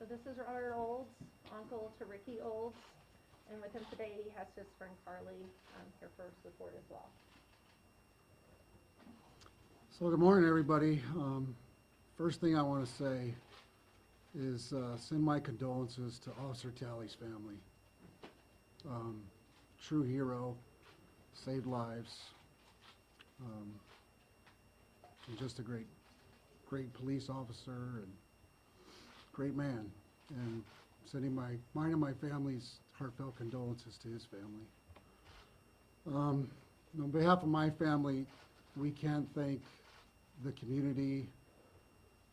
this is Robert Olds, uncle to Rikki Olds, and with him today he has his friend Carly here for support as well. So good morning, everybody. First thing I want to say is send my condolences to Officer Talley's family. True hero, saved lives, and just a great police officer and great man. And sending mine and my family's heartfelt condolences to his family. On behalf of my family, we can't thank the community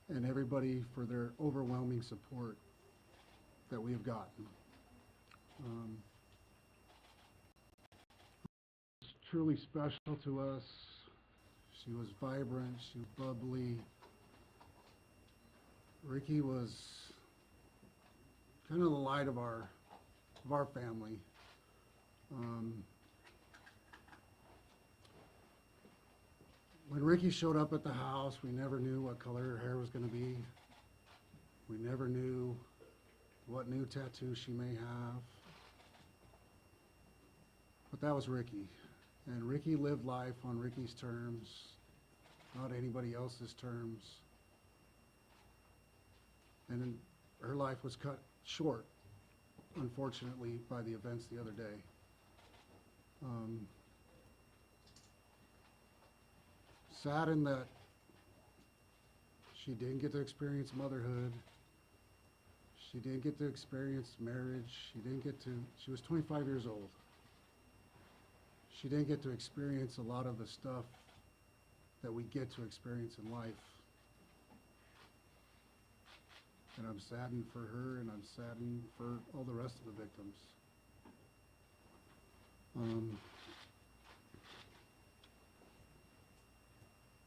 and everybody for their overwhelming support that we have gotten. It's truly special to us. She was vibrant, she was bubbly. Rikki was kind of the light of our family. When Rikki showed up at the house, we never knew what color her hair was going to be. We never knew what new tattoo she may have. But that was Rikki. And Rikki lived life on Rikki's terms, not anybody else's terms. And her life was cut short, unfortunately, by the events the other day. Saddened that she didn't get to experience motherhood. She didn't get to experience marriage. She was 25 years old. She didn't get to experience a lot of the stuff that we get to experience in life. And I'm saddened for her, and I'm saddened for all the rest of the victims.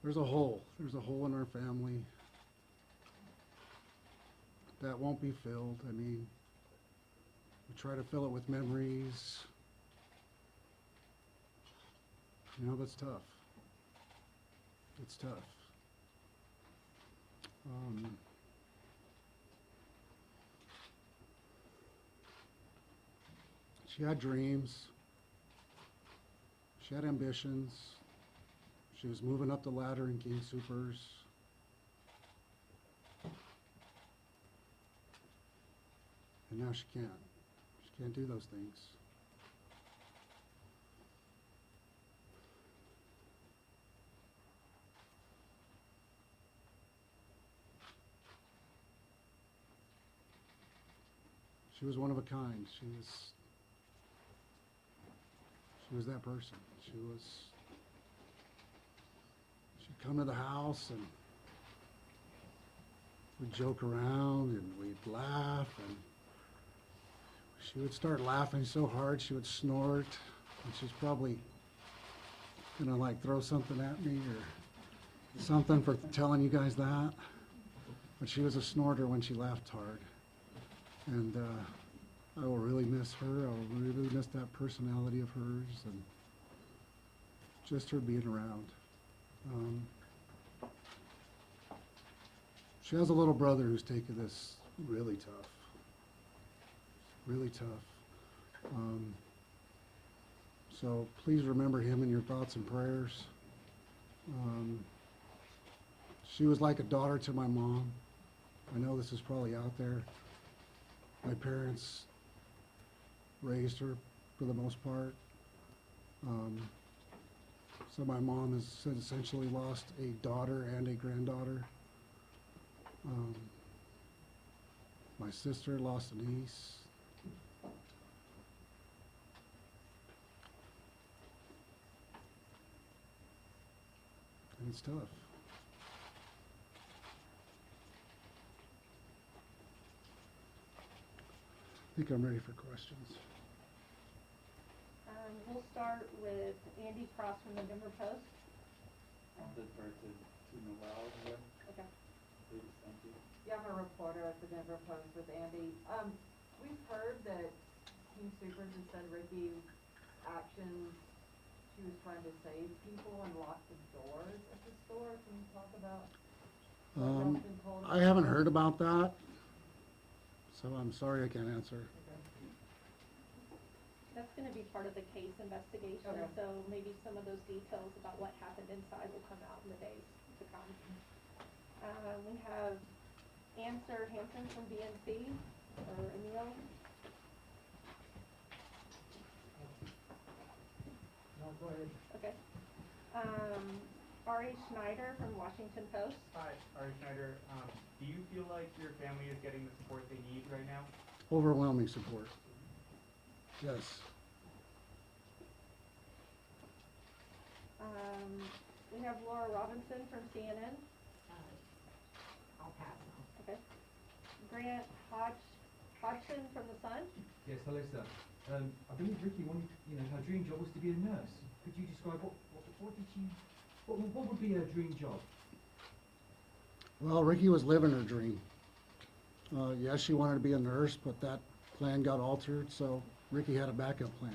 There's a hole in our family that won't be filled. I mean, we try to fill it with memories. You know, that's tough. It's tough. She had dreams. She had ambitions. She was moving up the ladder in King Soopers. And now she can't. She can't do those things. She was one of a kind. She was that person. She'd come to the house and we'd joke around and we'd laugh, and she would start laughing so hard she would snort, and she's probably gonna like throw something at me or something for telling you guys that. But she was a snorter when she laughed hard. And I will really miss her. I will really miss that personality of hers and just her being around. She has a little brother who's taken this really tough. Really tough. So please remember him in your thoughts and prayers. She was like a daughter to my mom. I know this is probably out there. My parents raised her for the most part. So my mom has essentially lost a daughter and a granddaughter. My sister lost a niece. And it's tough. I think I'm ready for questions. We'll start with Andy Cross from the Denver Post. Directed to Noel here. Okay. Please, thank you. Yeah, I'm a reporter at the Denver Post with Andy. We've heard that King Soopers has said Rikki's actions, she was trying to save people and lock the doors at the store. Can you talk about what else been told? I haven't heard about that. So I'm sorry I can't answer. That's gonna be part of the case investigation, Okay. so maybe some of those details about what happened inside will come out in the days to come. We have Answer Hanson from BNC, or Emil. No, go ahead. Okay. R.A. Schneider from Washington Post. Hi, Ari Schneider. Do you feel like your family is getting the support they need right now? Overwhelming support. Yes. We have Laura Robinson from CNN. I'll pass now. Okay. Grant Hodgson from The Sun. Yes, hello sir. I believe Rikki wanted, her dream job was to be a nurse. Could you describe what would be her dream job? Well, Rikki was living her dream. Yes, she wanted to be a nurse, but that plan got altered, so Rikki had a backup plan.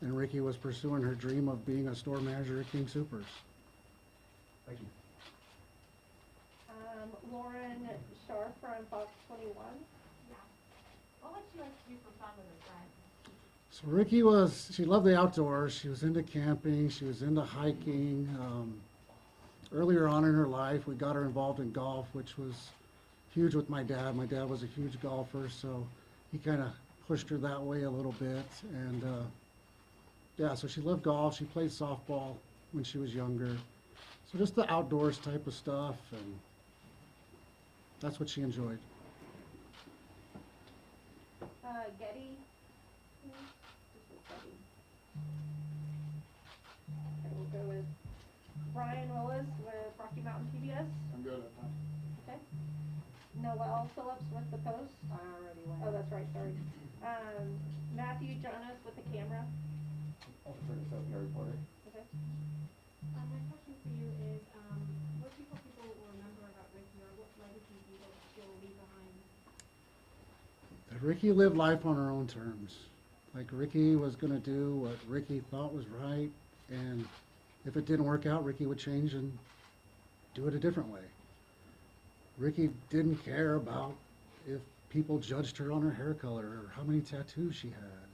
And Rikki was pursuing her dream of being a store manager at King Soopers. Thank you. Lauren Sharp from Fox 21. What would you like to do for fun with her friends? So Rikki she loved the outdoors. She was into camping. She was into hiking. Earlier on in her life, we got her involved in golf, which was huge with my dad. My dad was a huge golfer, so he kind of pushed her that way a little bit. And yeah, so she loved golf. She played softball when she was younger. So just the outdoors type of stuff, and that's what she enjoyed. Getty. This is Getty. Okay, we'll go with Brian Willis with Rocky Mountain PBS. I'm good at that. Okay. Noel Phillips with The Post. I already went. Oh, that's right, sorry. Matthew Jonas with The Camera. I'll turn this up, Harry Potter. Okay. My question for you is, what do you hope people will remember about Rikki, or what legacy do you hope she'll leave behind? That Rikki lived life on her own terms. Like Rikki was gonna do what Rikki thought was right, and if it didn't work out, Rikki would change and do it a different way. Rikki didn't care about if people judged her on her hair color or how many tattoos she had.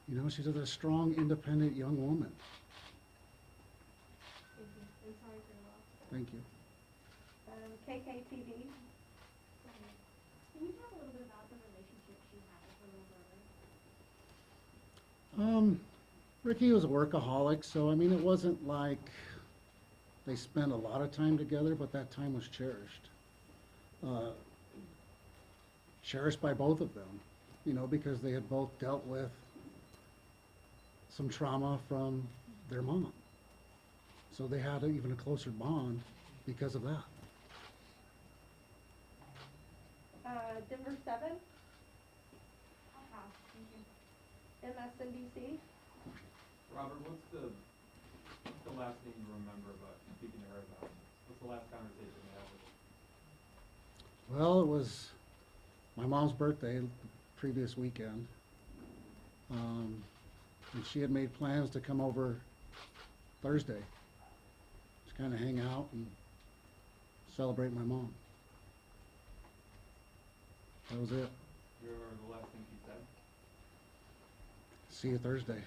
You know, she's a strong, independent young woman. Thank you, and sorry for your loss. Thank you. KKTV. Can you talk a little bit about the relationship she had with her little brother? Rikki was a workaholic, so I mean, it wasn't like they spent a lot of time together, but that time was cherished. Cherished by both of them, you know, because they had both dealt with some trauma from their mom. So they had even a closer bond because of that. Denver 7. I'll pass, thank you. MSNBC. Robert, what's the last thing you remember about speaking to her about? What's the last conversation you had with her? Well, it was my mom's birthday the previous weekend. And she had made plans to come over Thursday to kind of hang out and celebrate my mom. That was it. You remember the last thing she said? See you Thursday.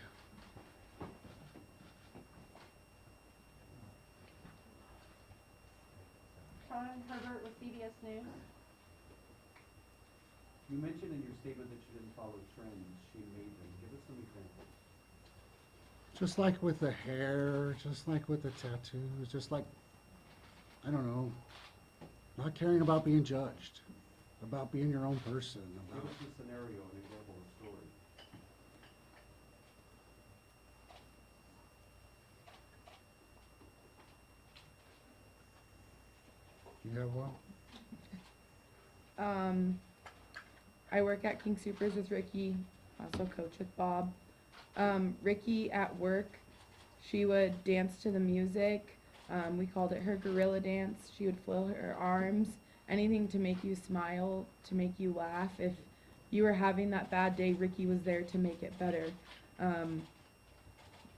Sean Herbert with CBS News. You mentioned in your statement that she didn't follow trends, she made them. Give us some examples. Just like with the hair, just like with the tattoos, just like, I don't know, not caring about being judged, about being your own person, Give about, us a scenario, an example, a story. you have one? I work at King Soopers with Rikki, also coach with Bob. Rikki at work, she would dance to the music. We called it her gorilla dance. She would flail her arms, anything to make you smile, to make you laugh. If you were having that bad day, Rikki was there to make it better.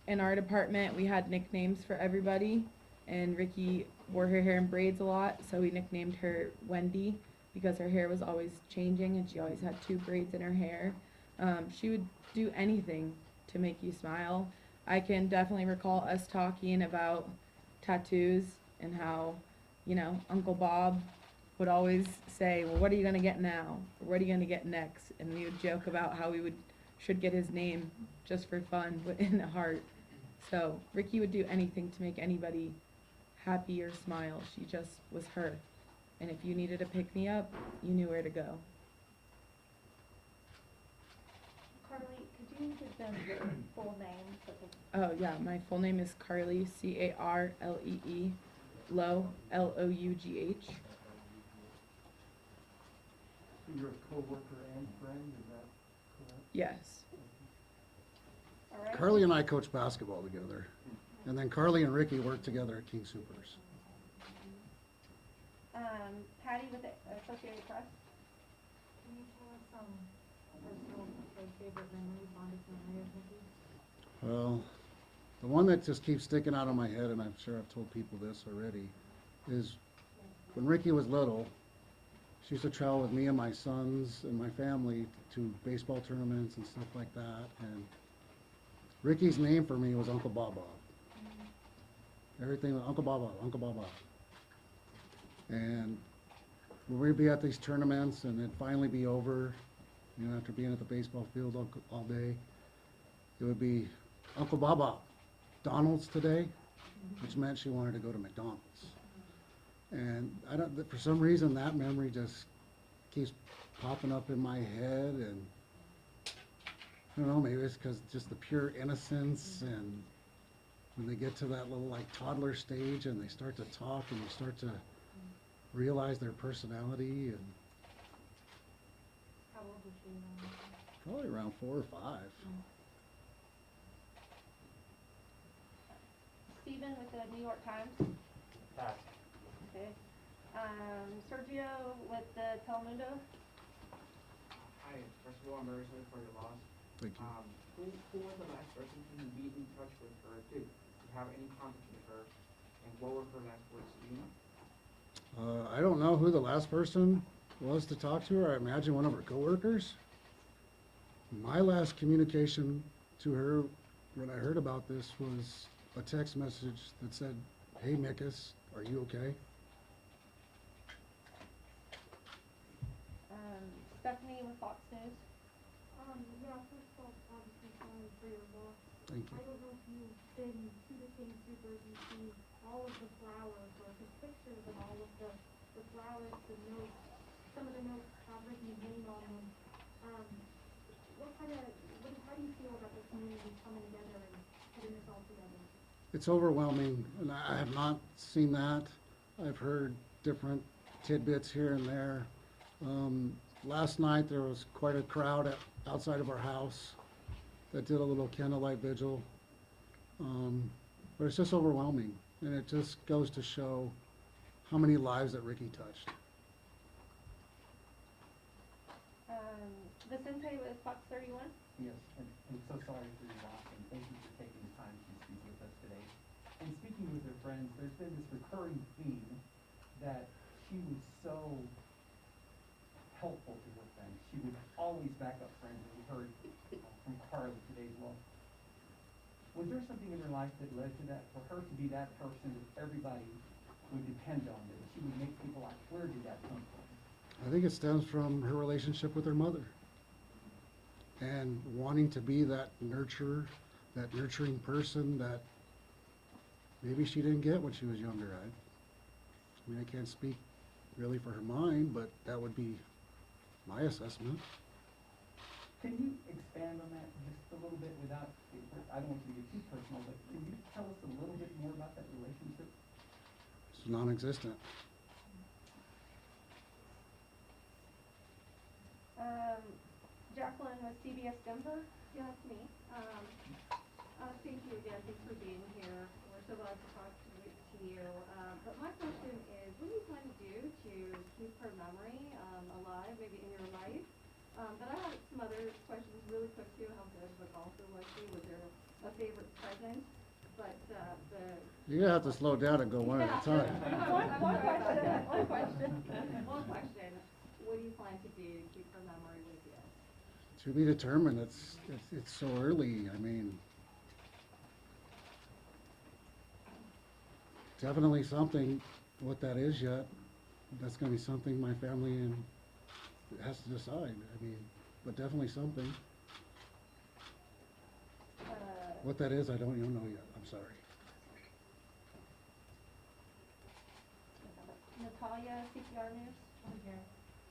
In our department, we had nicknames for everybody, and Rikki wore her hair in braids a lot, so we nicknamed her Wendy, because her hair was always changing and she always had 2 braids in her hair. She would do anything to make you smile. I can definitely recall us talking about tattoos and how, you know, Uncle Bob would always say, well, what are you going to get now? Or what are you going to get next? And we would joke about how we should get his name just for fun in the heart. So Rikki would do anything to make anybody happy or smile. She just was her. And if you needed to pick me up, you knew where to go. Carly, could you give them your full name? So Oh yeah, my full name is Carlee, Carlee, Lough, Lough. So you're a coworker and friend, is that correct? Yes. all right. Carly and I coach basketball together, and then Carly and Rikki work together at King Soopers. Patty with the Associated Press. Can you tell us some personal, like, favorite memories, fondest memory of Rikki? Well, the one that just keeps sticking out of my head, and I'm sure I've told people this already, is when Rikki was little, she used to travel with me and my sons and my family to baseball tournaments and stuff like that. And Rikki's name for me was Uncle Bob Bob. Everything was Uncle Bob Bob, Uncle Bob Bob. And when we'd be at these tournaments and it'd finally be over, you know, after being at the baseball field all day, it would be Uncle Bob Bob, Donald's today, which meant she wanted to go to McDonald's. And for some reason, that memory just keeps popping up in my head, and I don't know, maybe it's because just the pure innocence, and when they get to that little like toddler stage and they start to talk and you start to realize their personality, and How old was she then? probably around 4 or 5. Stephen with the New York Times. Pass. Okay. Sergio with the Telemundo. Hi, first of all, I'm very sorry for your loss. Thank you. Who was the last person to be in touch with her? Did you have any contact with her? And what were her last words? Do you know? I don't know who the last person was to talk to her. I imagine one of her coworkers. My last communication to her when I heard about this was a text message that said, "Hey Mikus, are you okay?" Stephanie with Fox News. Yeah, first of all, obviously sorry for your loss. Thank you. I don't know if you've been to the King Soopers and seen all of the flowers or the pictures of all of the flowers, the notes. Some of the notes have Rikki's name on them. How do you feel about the community coming together and putting this all together? It's overwhelming, and I have not seen that. I've heard different tidbits here and there. Last night, there was quite a crowd outside of our house that did a little candlelight vigil. But it's just overwhelming, and it just goes to show how many lives that Rikki touched. Vicente with Fox 31. Yes, and I'm so sorry for your loss, and thank you for taking the time to speak with us today. And speaking with her friends, there's been this recurring theme that she was so helpful to her friends. She would always back up friends, and we heard from Carly today as well. Was there something in her life that led to that, for her to be that person that everybody would depend on, that she would make people like, where did that come from? I think it stems from her relationship with her mother and wanting to be that nurturer, that nurturing person that maybe she didn't get when she was younger. I mean, I can't speak really for her mind, but that would be my assessment. Can you expand on that just a little bit without, I don't want you to get too personal, but can you tell us a little bit more about that relationship? It's non-existent. Jacqueline with CBS Denver. Yeah, that's me. Thank you again, thanks for being here. We're so glad to talk to you. But my question is, what do you plan to do to keep her memory alive, maybe in your life? But I have some other questions really quick too. How good but also was she? Was there a favorite present? But You're gonna have to slow down and go one at a time. One question. One question. plan to do to keep her memory with you? To be determined, it's so early, I mean. Definitely something, what that is yet, that's gonna be something my family and has to decide, I mean, but definitely something. What that is, I don't even know yet, I'm sorry. Natalia, CPR News. Over here.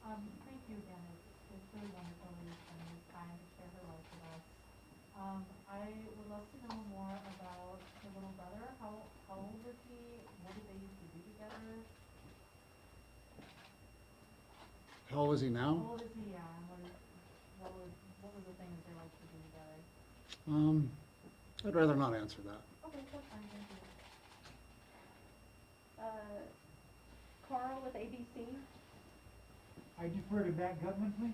Thank you again. It's really wonderful that you're spending this time to share her life with us. I would love to know more about her little brother. How old was he? What did they used to do together? How old is he How now? old is he? Yeah. And what were the things they liked to do together? I'd rather not answer that. Okay, that's fine. Thank you. Carl with ABC. I defer to Matt Gutman, please.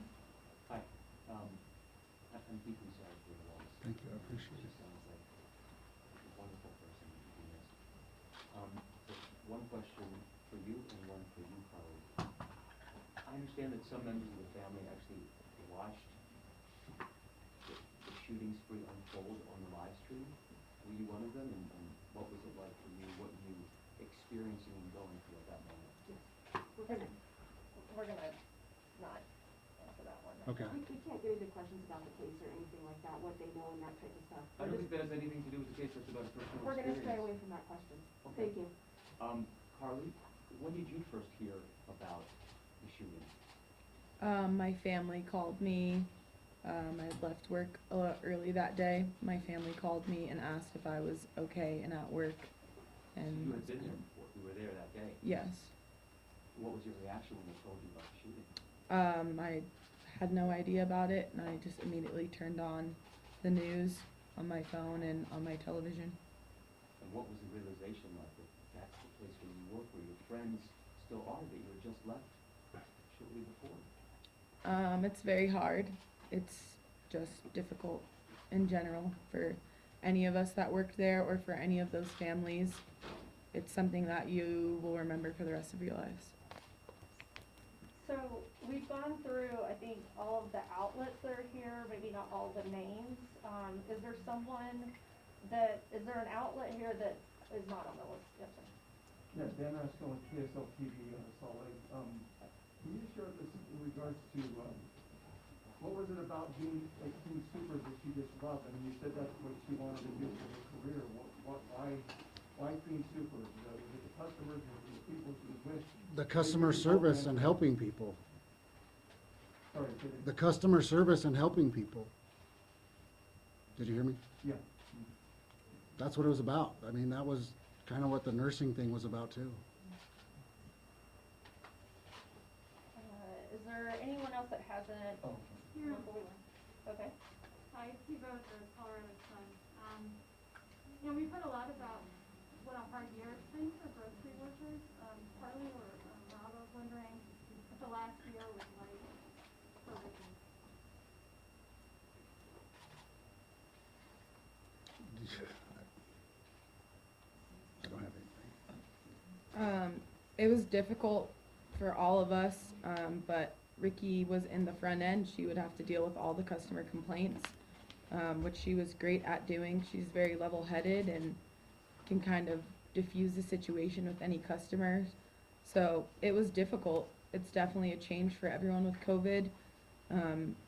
Hi, I'm deeply sorry for your loss. Thank you, I appreciate She it. sounds like a wonderful person to be missed. So one question for you and one for you, Carly. I understand that some members of the family actually watched the shooting spree unfold on the live stream. Were you one of them, and what was it like for you? What were you experiencing and going through at that moment? We're gonna not answer that one. Okay. We can't get into questions about the case or anything like that, what they know and that type of stuff. I don't think that has anything to do with the case, that's about a personal We're gonna stay experience. away from that question. Okay. Thank you. Carly, when did you first hear about the shooting? My family called me. I had left work a lot early that day. My family called me and asked if I was okay and at work. And You had been there before, you were there that day. yes. What was your reaction when they told you about the shooting? I had no idea about it, and I just immediately turned on the news on my phone and on my television. And what was the realization like that that's the place where you work, where your friends still are, that you had just left shortly before? It's very hard. It's just difficult in general for any of us that worked there or for any of those families. It's something that you will remember for the rest of your lives. So we've gone through, I think, all of the outlets that are here, maybe not all the names. Is there an outlet here that is not on the list? Yes, sir. Yeah, Dan Rasco with KSL TV Salt Lake. Can you share with us in regards to, what was it about King Soopers that you just loved? I mean, you said that's what you wanted to do for your career. Why King Soopers? Was it the customers, was it the people you with? The customer service and helping people. Sorry, The customer service and helping people. Did you hear me? yeah. That's what it was about. I mean, that was kind of what the nursing thing was about too. Is there anyone else that hasn't? Oh, Here. Okay. Hi, Eva with the Colorado Sun. We've heard a lot about what a hard year it's been for grocery workers. Carly or Rob, I was wondering what the last year was like for Rikki. I don't have anything. It was difficult for all of us, but Rikki was in the front end. She would have to deal with all the customer complaints, which she was great at doing. She's very level-headed and can kind of diffuse the situation with any customers. So it was difficult. It's definitely a change for everyone with COVID.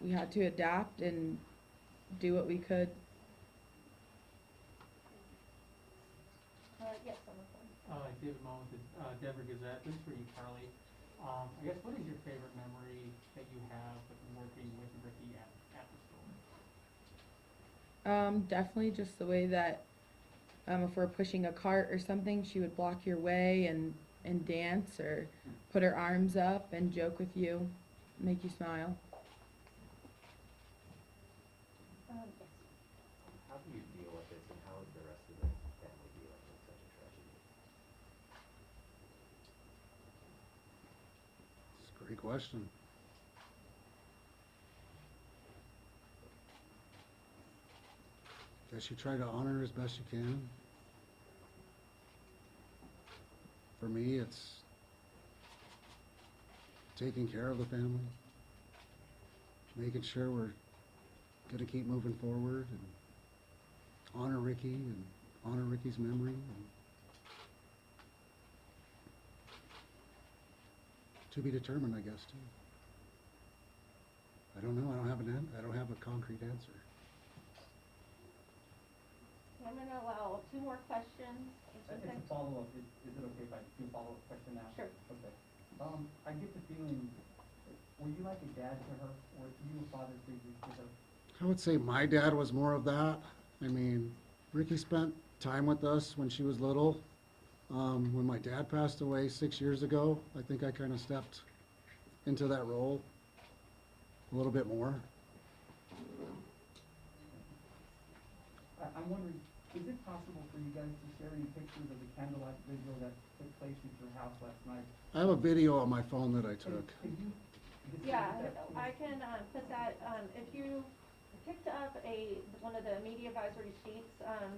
We had to adapt and do what we could. Yes, on the phone. David Mullen with the Denver Gazette. This is for you, Carly. I guess what is your favorite memory that you have with working with Rikki at the store? Definitely just the way that if we're pushing a cart or something, she would block your way and dance or put her arms up and joke with you, make you smile. Yes. How do you deal with this, and how is the rest of the family dealing with such a tragedy? It's a great question. Guess you try to honor her as best you can. For me, it's taking care of the family, making sure we're gonna keep moving forward and honor Rikki and honor Rikki's memory. And to be determined, I guess, too. I don't know, I don't have a concrete answer. I'm gonna allow 2 more questions. It's a follow-up, is it okay if I do a follow-up question now? Sure. Okay. I get the feeling, were you like a dad to her, or were you a father figure to her? I would say my dad was more of that. I mean, Rikki spent time with us when she was little. When my dad passed away 6 years ago, I think I kind of stepped into that role a little bit more. I'm wondering, is it possible for you guys to share any pictures of the candlelight vigil that took place at your house last night? I have a video on my phone that I took. Could you? Yeah, I can put that, if you picked up one of the media advisory sheets,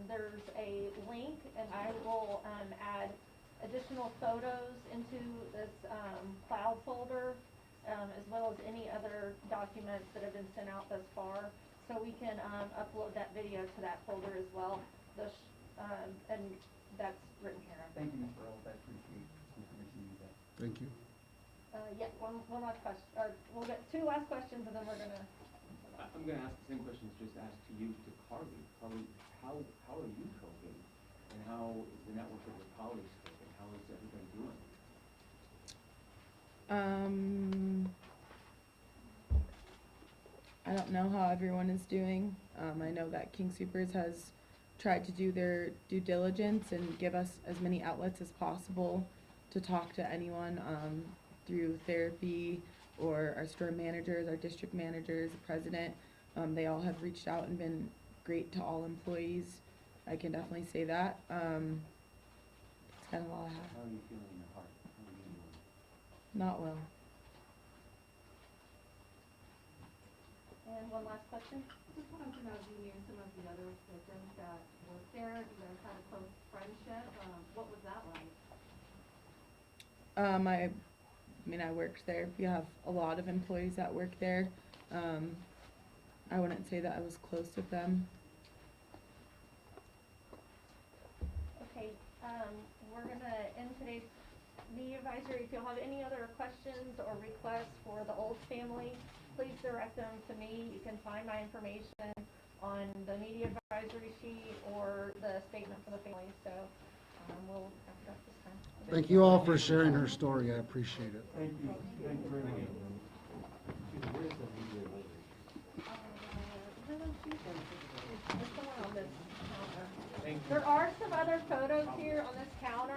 there's a link, and I will add additional photos into this cloud folder, as well as any other documents that have been sent out thus far. So we can upload that video to that folder as well. And that's written here. Thank you, Mr. Earls, I appreciate the information you got. Thank you. Yeah, one last question, or we'll get 2 last questions, and then we're gonna. I'm gonna ask the same questions just asked to you, to Carly. Carly, how are you coping? And how is the network of your colleagues coping? How is everybody doing? I don't know how everyone is doing. I know that King Soopers has tried to do their due diligence and give us as many outlets as possible to talk to anyone through therapy or our store managers, our district managers, the president. They all have reached out and been great to all employees. I can definitely say that. That's kind of all I have. How are you feeling in your heart? How are you doing? Not well. And one last question. Just wanted to know if you knew some of the other victims that worked there, you guys had a close friendship, what was that like? I mean, I worked there. We have a lot of employees that work there. I wouldn't say that I was close with them. Okay, we're gonna end today's media advisory. If you'll have any other questions or requests for the Olds family, please direct them to me. You can find my information on the media advisory sheet or the statement for the family. So we'll wrap it up this time. Thank you all for sharing her story. I appreciate it. Thank you very much. There's somewhere on this counter. There are some other photos here on this counter.